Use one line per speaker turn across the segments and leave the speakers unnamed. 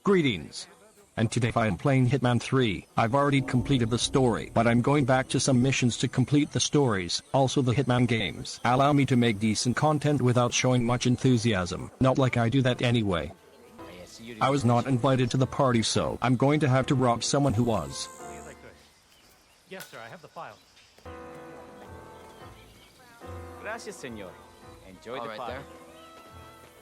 Greetings. And today I am playing Hitman 3. I've already completed the story, but I'm going back to some missions to complete the stories, also the Hitman games. Allow me to make decent content without showing much enthusiasm, not like I do that anyway. I was not invited to the party, so I'm going to have to rob someone who was.
Yes, sir, I have the file.
Gracias, senor. Enjoy the file.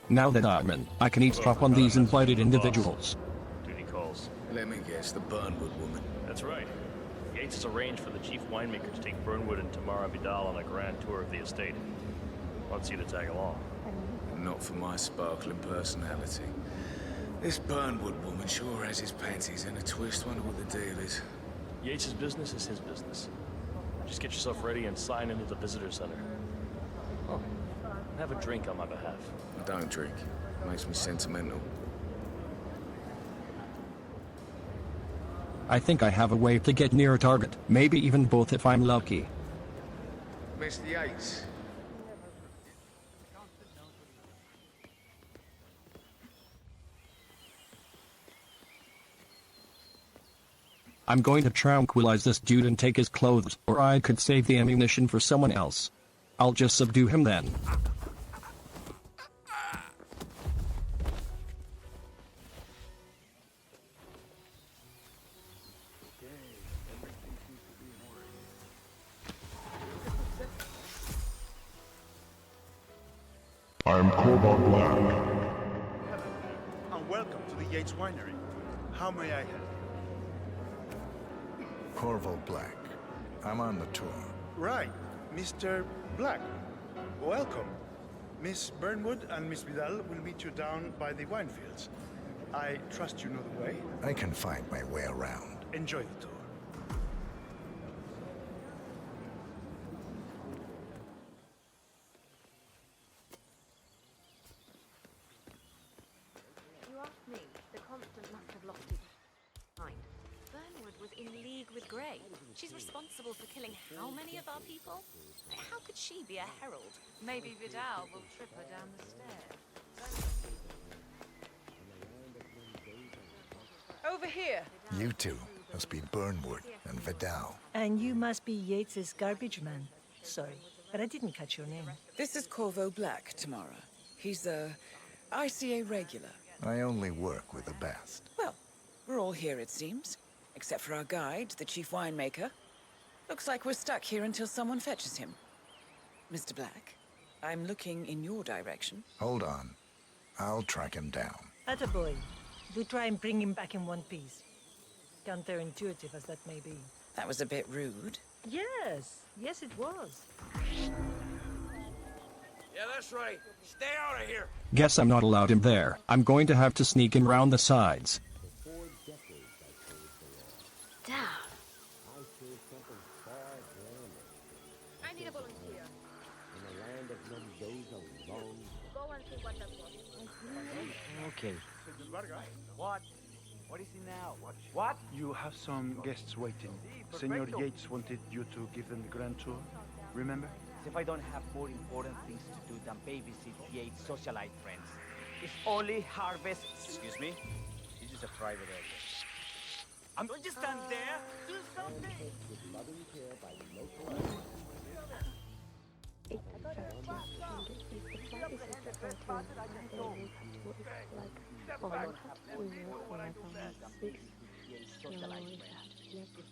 Now that I'm in, I can eavesdrop on these invited individuals.
Duty calls.
Let me guess, the Burnwood woman.
That's right. Yates has arranged for the chief winemaker to take Burnwood and Tamara Vidal on a grand tour of the estate. Wants you to tag along.
Not for my sparkling personality. This Burnwood woman sure has his panties in a twist. Wonder what the deal is.
Yates' business is his business. Just get yourself ready and sign into the visitor center. Oh, and have a drink on my behalf.
I don't drink. Makes me sentimental.
I think I have a way to get near a target, maybe even both if I'm lucky.
Mr. Yates.
I'm going to tranquilize this dude and take his clothes, or I could save the ammunition for someone else. I'll just subdue him then.
I'm Corvo Black.
Hello, and welcome to the Yates Winery. How may I help?
Corvo Black. I'm on the tour.
Right, Mr. Black. Welcome. Miss Burnwood and Miss Vidal will meet you down by the wine fields. I trust you know the way.
I can find my way around.
Enjoy the tour.
You ask me, the Constant must have lost his mind. Burnwood was in league with Grey. She's responsible for killing how many of our people? How could she be a herald? Maybe Vidal will trip her down the stairs.
Over here.
You two must be Burnwood and Vidal.
And you must be Yates's garbage man. Sorry, but I didn't catch your name.
This is Corvo Black, Tamara. He's a ICA regular.
I only work with the best.
Well, we're all here, it seems. Except for our guide, the chief winemaker. Looks like we're stuck here until someone fetches him. Mr. Black, I'm looking in your direction.
Hold on. I'll track him down.
Attaboy. Do try and bring him back in one piece. Counterintuitive as that may be.
That was a bit rude.
Yes. Yes, it was.
Yeah, that's right. Stay out of here.
Guess I'm not allowed in there. I'm going to have to sneak in round the sides.
Damn. I need a volunteer. Go and see what that was.
Okay. What? What is it now? What?
You have some guests waiting. Senor Yates wanted you to give them the grand tour. Remember?
If I don't have more important things to do than babysit Yates' socialite friends. It's only harvest. Excuse me? This is a private area. I'm going to stand there. Do something.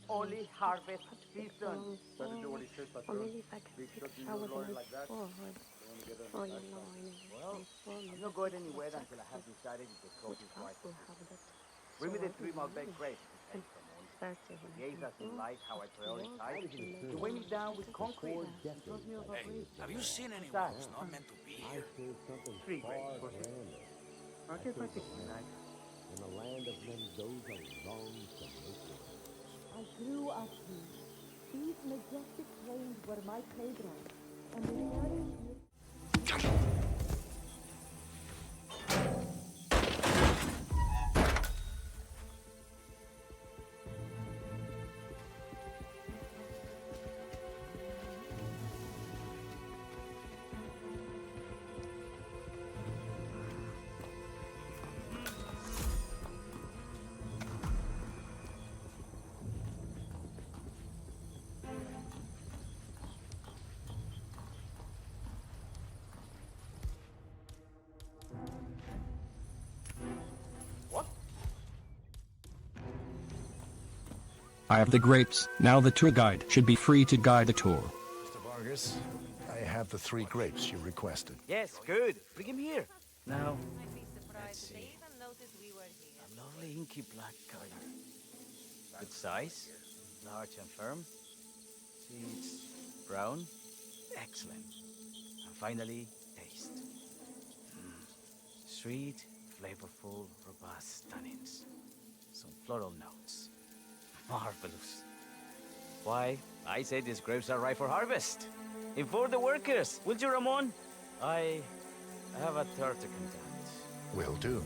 Only harvest season. Well, I'm not going anywhere until I have decided if the clothes is right. Bring me the 3 Malbec grapes. Yates doesn't like how I prioritize. You weigh me down with concrete.
Hey, have you seen anyone who's not meant to be here?
3 grapes. Okay, nice.
In the land of Mendoza, long I grew up here. These majestic plains were my playground, and the morning
I have the grapes. Now the tour guide should be free to guide the tour.
Mr. Vargas, I have the 3 grapes you requested.
Yes, good. Bring him here. Now, let's see. A lovely inky black color. Good size, large and firm. Seeds brown. Excellent. And finally, taste. Sweet, flavorful, robust tannins. Some floral notes. Marvelous. Why, I say these grapes are ripe for harvest. Inform the workers, will you, Ramon? I have a third to conduct.
Will do.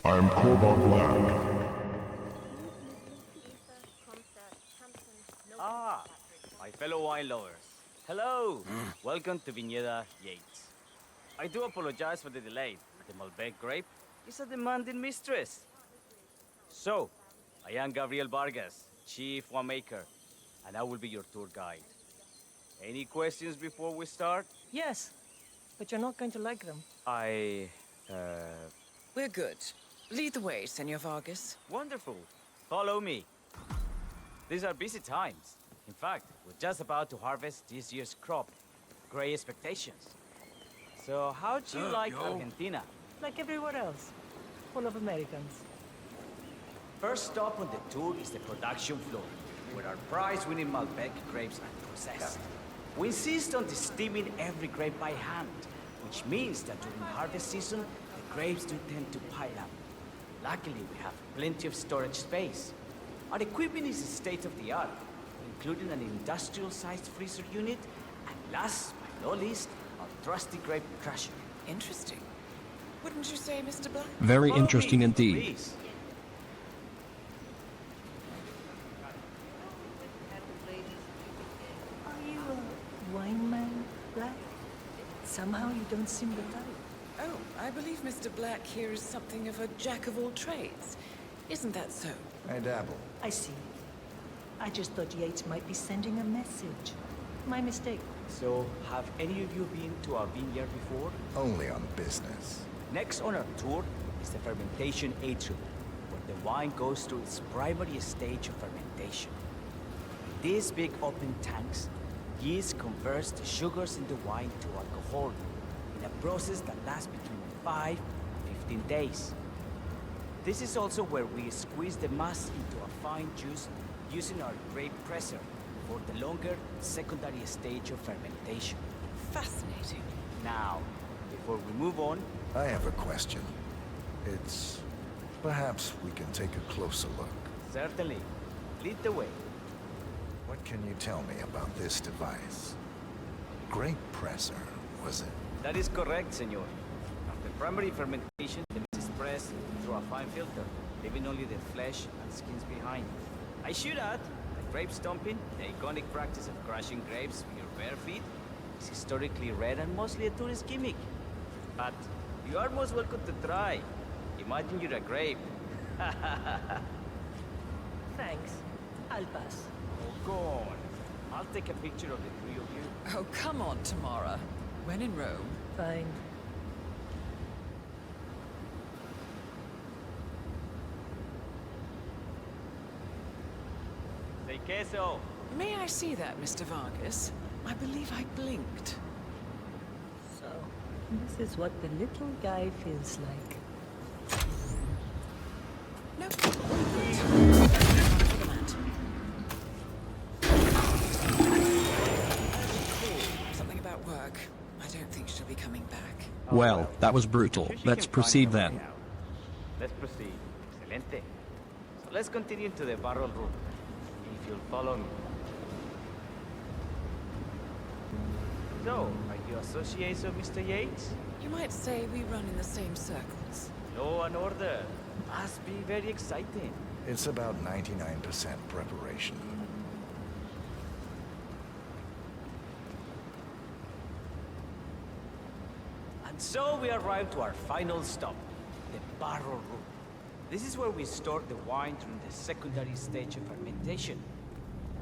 I'm Corban Black.
Ah, my fellow wine lovers. Hello. Welcome to Viñeda Yates. I do apologize for the delay. The Malbec grape is a demanding mistress. So, I am Gabriel Vargas, Chief Winemaker, and I will be your tour guide. Any questions before we start?
Yes, but you're not going to like them.
We're good. Lead the way, Senor Vargas.
Wonderful. Follow me. These are busy times. In fact, we're just about to harvest this year's crop. Great expectations. So, how'd you like Argentina?
Like everywhere else. Full of Americans.
First stop on the tour is the production floor, where our prize-winning Malbec grapes are processed. We insist on steaming every grape by hand, which means that during harvest season, the grapes do tend to pile up. Luckily, we have plenty of storage space. Our equipment is state-of-the-art, including an industrial-sized freezer unit, and last but not least, our trusty grape crusher.
Interesting. Wouldn't you say, Mr. Black?
Very
Follow
interesting
me,
indeed.
please.
Are you a wine man, Black? Somehow you don't seem the type.
Oh, I believe Mr. Black here is something of a jack of all trades. Isn't that so?
I dabble.
I see. I just thought Yates might be sending a message. My mistake.
So, have any of you been to our vineyard before?
Only on business.
Next on our tour is the fermentation atrium, where the wine goes through its primary stage of fermentation. In these big open tanks, yeast converts the sugars in the wine to alcohol, in a process that lasts between 5 and 15 days. This is also where we squeeze the mass into a fine juice using our grape presser for the longer secondary stage of fermentation.
Fascinating.
Now, before we move on,
I have a question. It's... perhaps we can take a closer look.
certainly, lead the way.
What can you tell me about this device? Grape presser, was it?
That is correct, senor. After primary fermentation, the meat is pressed through a fine filter, leaving only the flesh and skins behind. I should add that grape stomping, the iconic practice of crushing grapes with your bare feet, is historically rare and mostly a tourist gimmick. But you are most welcome to try. Imagine you're a grape.
Thanks. I'll pass.
Oh, go on. I'll take a picture of the three of you.
Oh, come on, Tamara. When in Rome.
Fine.
Say queso.
May I see that, Mr. Vargas? I believe I blinked.
So, this is what the little guy feels like.
No. Something about work. I don't think she'll be coming back.
Well, that was brutal. Let's proceed then.
Let's proceed. Excelente. So let's continue to the barrel room. If you'll follow me. So, are you associates of Mr. Yates?
You might say we run in the same circles.
Law and order. Must be very exciting.
It's about 99% preparation.
And so we arrive to our final stop, the barrel room. This is where we store the wine during the secondary stage of fermentation.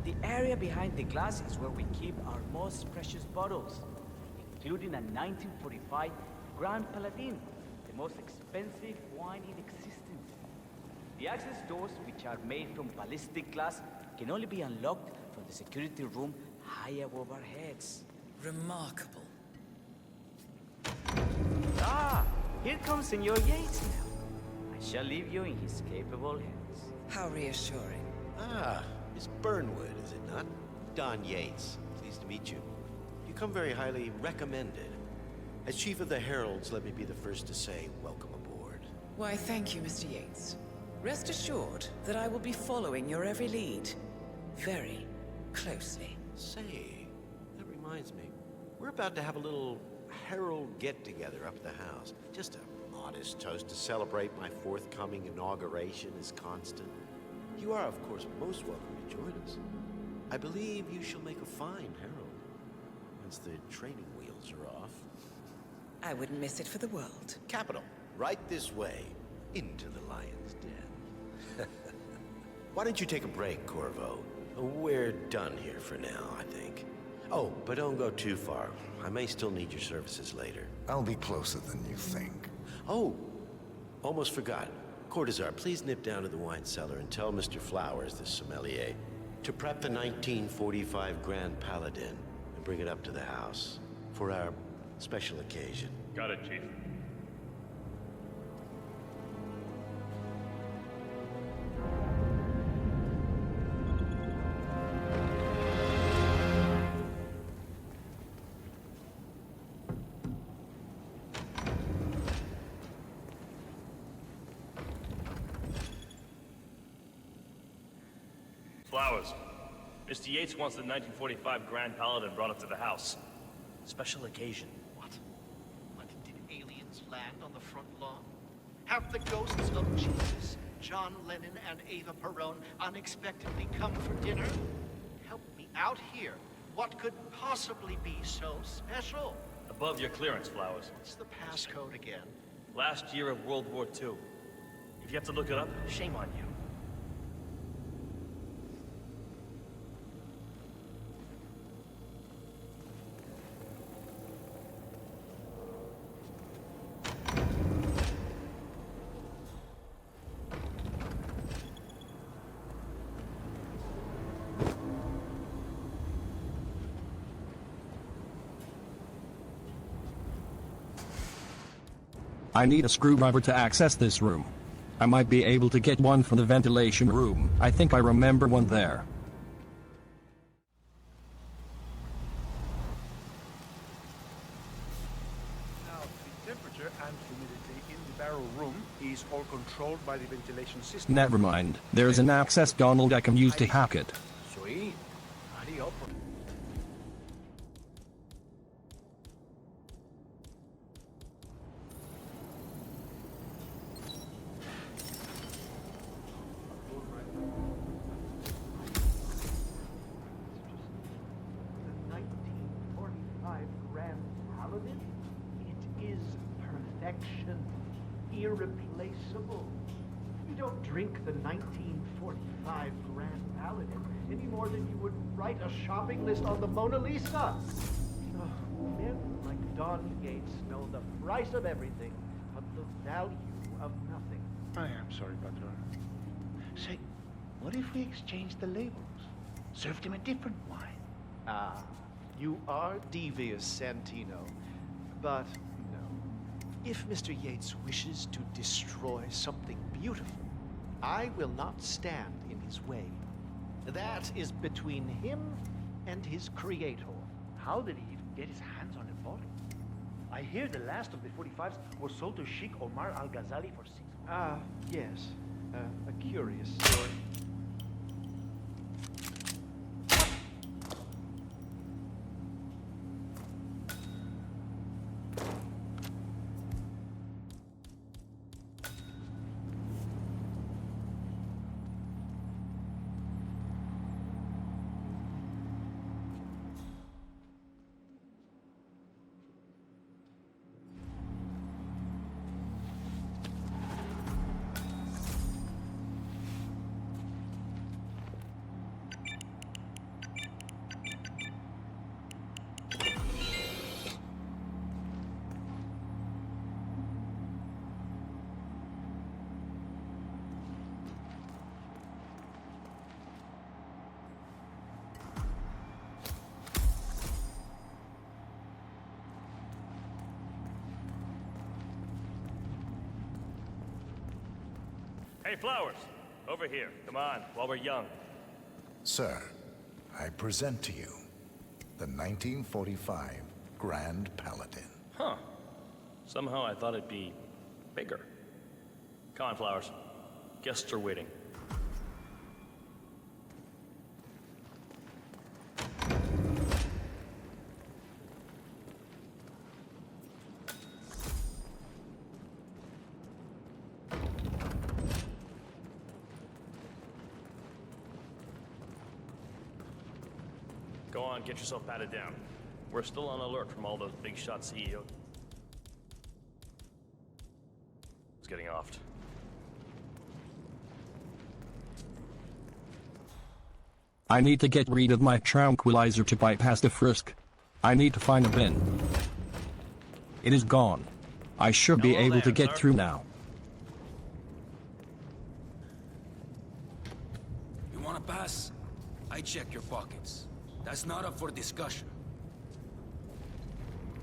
The area behind the glass is where we keep our most precious bottles, including a 1945 Grand Paladin, the most expensive wine in existence. The access doors, which are made from ballistic glass, can only be unlocked from the security room high above our heads.
Remarkable.
Ah, here comes Senor Yates now. I shall leave you in his capable hands.
How reassuring.
Ah, Miss Burnwood, is it not? Don Yates. Pleased to meet you. You come very highly recommended. As Chief of the Heralds, let me be the first to say welcome aboard.
Why, thank you, Mr. Yates. Rest assured that I will be following your every lead. Very closely.
Say, that reminds me. We're about to have a little Herald get-together up at the house. Just a modest toast to celebrate my forthcoming inauguration as Constant. You are, of course, most welcome to join us. I believe you shall make a fine Herald, once the training wheels are off.
I wouldn't miss it for the world.
Capital. Right this way, into the lion's den. Why don't you take a break, Corvo? We're done here for now, I think. Oh, but don't go too far. I may still need your services later.
I'll be closer than you think.
Oh, almost forgot. Cortazar, please nip down to the wine cellar and tell Mr. Flowers, the sommelier, to prep the 1945 Grand Paladin and bring it up to the house for our special occasion.
Got it, Chief. Flowers. Mr. Yates wants the 1945 Grand Paladin brought up to the house. Special occasion.
What? Did aliens land on the front lawn? Have the ghosts of Jesus, John Lennon, and Eva Perón unexpectedly come for dinner? Help me out here. What could possibly be so special?
Above your clearance, Flowers.
What's the passcode again?
Last year of World War II. If you have to look it up, shame on you.
I need a screwdriver to access this room. I might be able to get one from the ventilation room. I think I remember one there.
Now, the temperature and humidity in the barrel room is all controlled by the ventilation system.
Never mind. There's an access Donald I can use to hack it.
Sweet. Hurry up.
The 1945 Grand Paladin? It is perfection. Irreplaceable. You don't drink the 1945 Grand Paladin any more than you would write a shopping list on the Mona Lisa. Oh, men like Don Yates know the price of everything, but the value of nothing.
I am sorry, Patron. Say, what if we exchange the labels? Served him a different wine.
Ah, you are devious, Santino. But no. If Mr. Yates wishes to destroy something beautiful, I will not stand in his way. That is between him and his creator.
How did he even get his hands on a bottle? I hear the last of the 45s was sold to Sheikh Omar Al-Ghazali for 6.
Ah, yes. A curious story.
Hey, Flowers! Over here. Come on, while we're young.
Sir, I present to you the 1945 Grand Paladin.
Huh. Somehow I thought it'd be bigger. Come on, Flowers. Guests are waiting. Go on, get yourself patted down. We're still on alert from all those big shot CEOs. It's getting offed.
I need to get rid of my tranquilizer to bypass the frisk. I need to find a bin. It is gone. I should be able to get through now.
You wanna pass? I check your pockets. That's not up for discussion.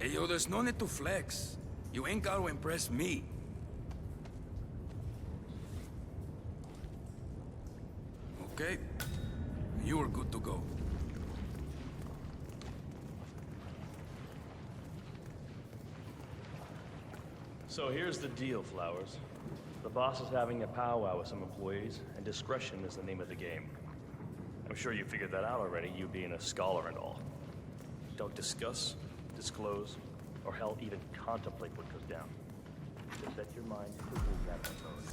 Hey, yo, there's no need to flex. You ain't gotta impress me. Okay? You are good to go.
So here's the deal, Flowers. The boss is having a powwow with some employees, and discretion is the name of the game. I'm sure you figured that out already, you being a scholar and all. Don't discuss, disclose, or hell, even contemplate what goes down. Just set your mind to the rules that authority.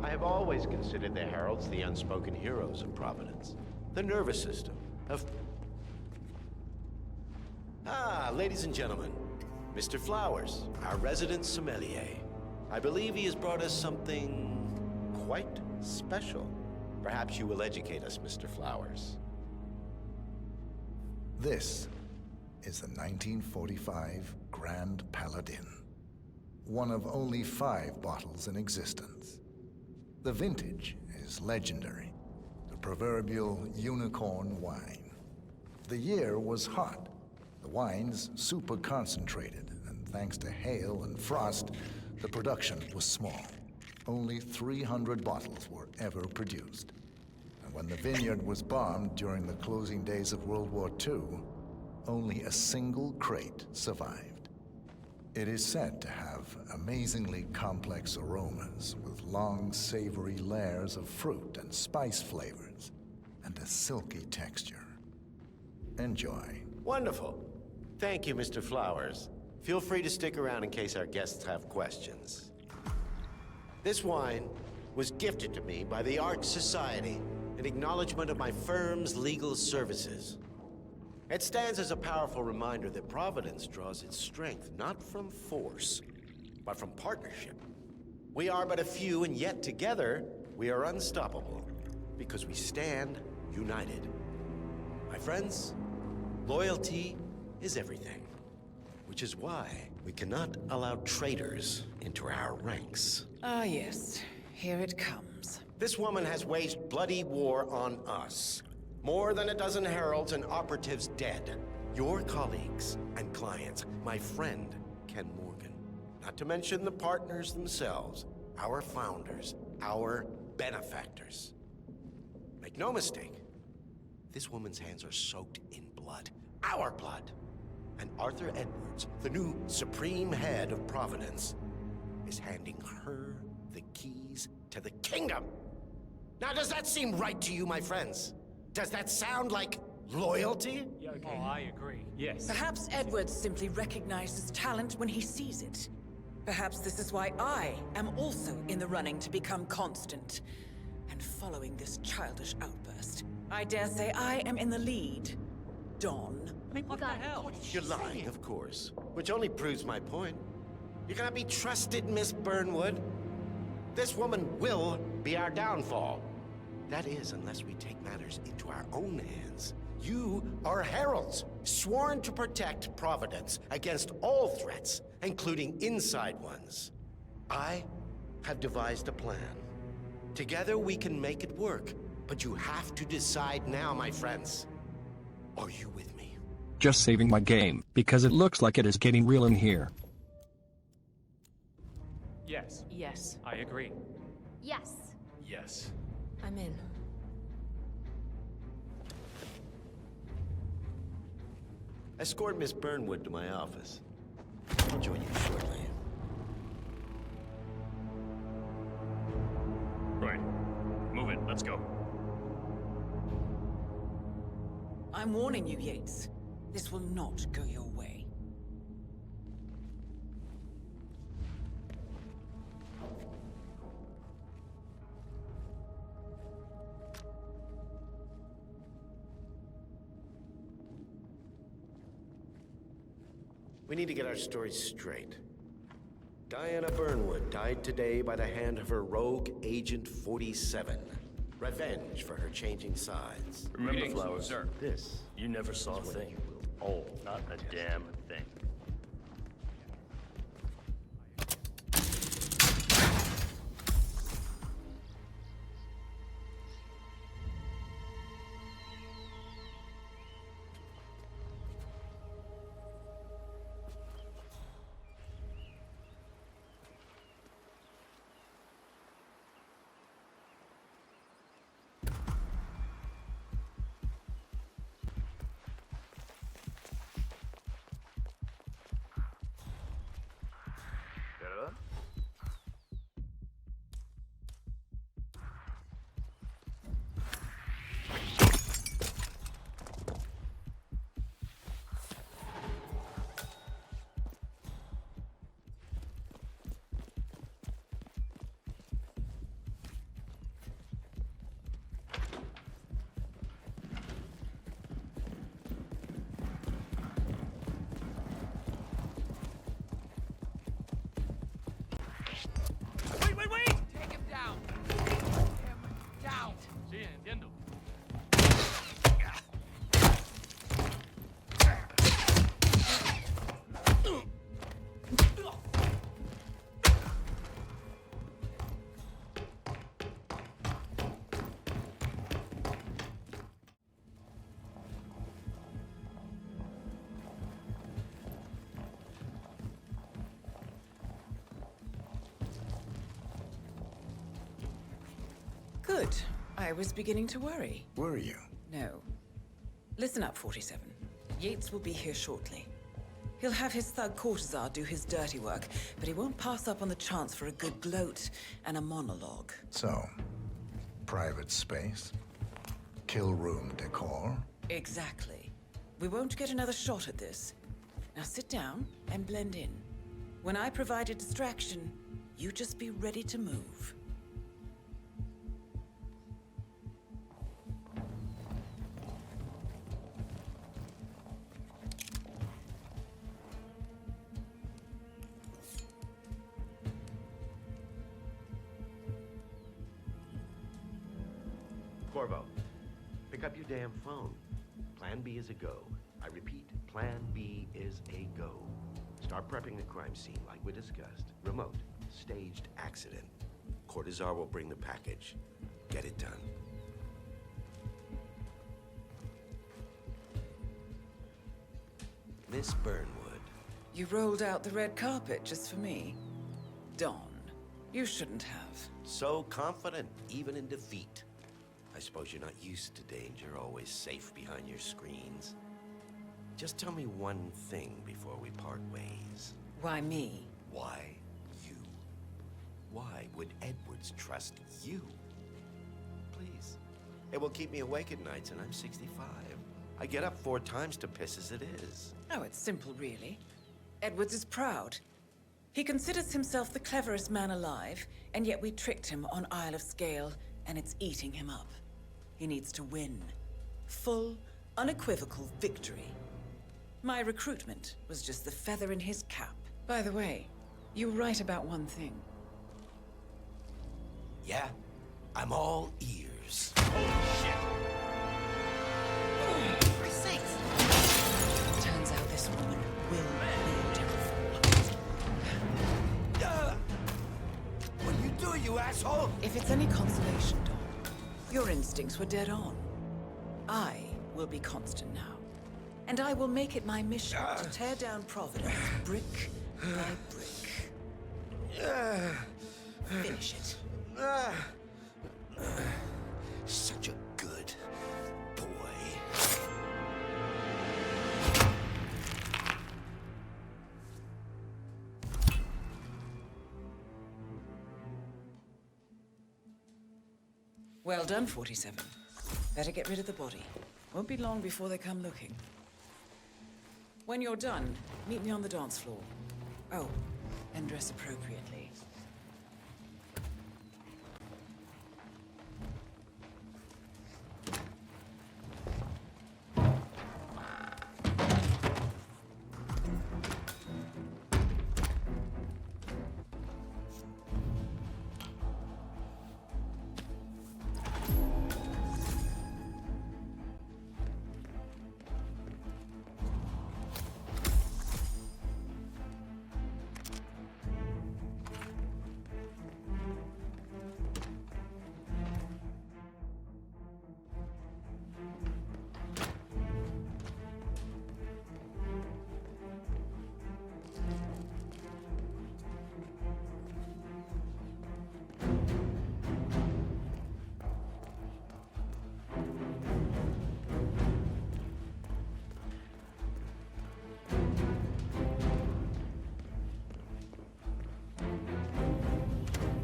I have always considered the heralds the unspoken heroes of Providence. The nervous system of... Ah, ladies and gentlemen, Mr. Flowers, our resident sommelier. I believe he has brought us something quite special. Perhaps you will educate us, Mr. Flowers.
This is the 1945 Grand Paladin. One of only 5 bottles in existence. The vintage is legendary. The proverbial unicorn wine. The year was hot. The wine's super concentrated, and thanks to hail and frost, the production was small. Only 300 bottles were ever produced. And when the vineyard was bombed during the closing days of World War II, only a single crate survived. It is said to have amazingly complex aromas with long, savory layers of fruit and spice flavors, and a silky texture. Enjoy.
Wonderful. Thank you, Mr. Flowers. Feel free to stick around in case our guests have questions. This wine was gifted to me by the Art Society in acknowledgement of my firm's legal services. It stands as a powerful reminder that Providence draws its strength not from force, but from partnership. We are but a few, and yet together we are unstoppable because we stand united. My friends, loyalty is everything, which is why we cannot allow traitors into our ranks.
Ah, yes. Here it comes.
This woman has waged bloody war on us. More than a dozen heralds and operatives dead. Your colleagues and clients, my friend, Ken Morgan. Not to mention the partners themselves, our founders, our benefactors. Make no mistake, this woman's hands are soaked in blood. Our blood. And Arthur Edwards, the new supreme head of Providence, is handing her the keys to the kingdom. Now, does that seem right to you, my friends? Does that sound like loyalty?
Yeah, okay. Oh, I agree. Yes.
Perhaps Edwards simply recognizes talent when he sees it. Perhaps this is why I am also in the running to become constant. And following this childish outburst, I dare say I am in the lead. Dawn.
I mean, what the hell?
You're lying, of course. Which only proves my point. You cannot be trusted, Miss Burnwood. This woman will be our downfall. That is, unless we take matters into our own hands. You are heralds, sworn to protect Providence against all threats, including inside ones. I have devised a plan. Together we can make it work, but you have to decide now, my friends. Are you with me?
just saving my game, because it looks like it is getting real in here.
Yes.
Yes.
I agree.
Yes.
Yes.
I'm in.
Escort Miss Burnwood to my office. I'll join you shortly.
Right. Move it. Let's go.
I'm warning you, Yates. This will not go your way.
We need to get our stories straight. Diana Burnwood died today by the hand of her rogue Agent 47. Revenge for her changing sides.
Remember,
Greetings,
Flowers,
sir.
This
you never saw a thing. Oh, not a damn thing.
Wait! Take him down! Take him down! Sí, entiendo.
Good. I was beginning to worry.
Were you?
No. Listen up, 47. Yates will be here shortly. He'll have his thug courtesan do his dirty work, but he won't pass up on the chance for a good gloat and a monologue.
So, private space? Kill room decor?
Exactly. We won't get another shot at this. Now sit down and blend in. When I provide a distraction, you just be ready to move.
Corvo, pick up your damn phone. Plan B is a go. I repeat, Plan B is a go. Start prepping the crime scene like we discussed. Remote, staged accident. Cortazar will bring the package. Get it done. Miss Burnwood.
You rolled out the red carpet just for me. Don, you shouldn't have.
So confident, even in defeat. I suppose you're not used to danger, always safe behind your screens. Just tell me one thing before we part ways.
Why me?
Why you? Why would Edwards trust you? Please. It will keep me awake at nights, and I'm 65. I get up 4 times to piss as it is.
Oh, it's simple, really. Edwards is proud. He considers himself the cleverest man alive, and yet we tricked him on Isle of Scale, and it's eating him up. He needs to win. Full, unequivocal victory. My recruitment was just the feather in his cap. By the way, you were right about one thing.
Yeah? I'm all ears.
Turns out this woman will wield her.
What you do, you asshole?
If it's any consolation, Don, your instincts were dead on. I will be constant now. And I will make it my mission to tear down Providence brick by brick. Finish it.
Such a good boy.
Well done, 47. Better get rid of the body. Won't be long before they come looking. When you're done, meet me on the dance floor. Oh, and dress appropriately.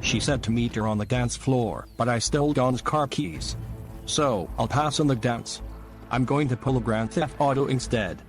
She said to meet her on the dance floor, but I stole Don's car keys. So, I'll pass on the dance. I'm going to pull a Grand Theft Auto instead.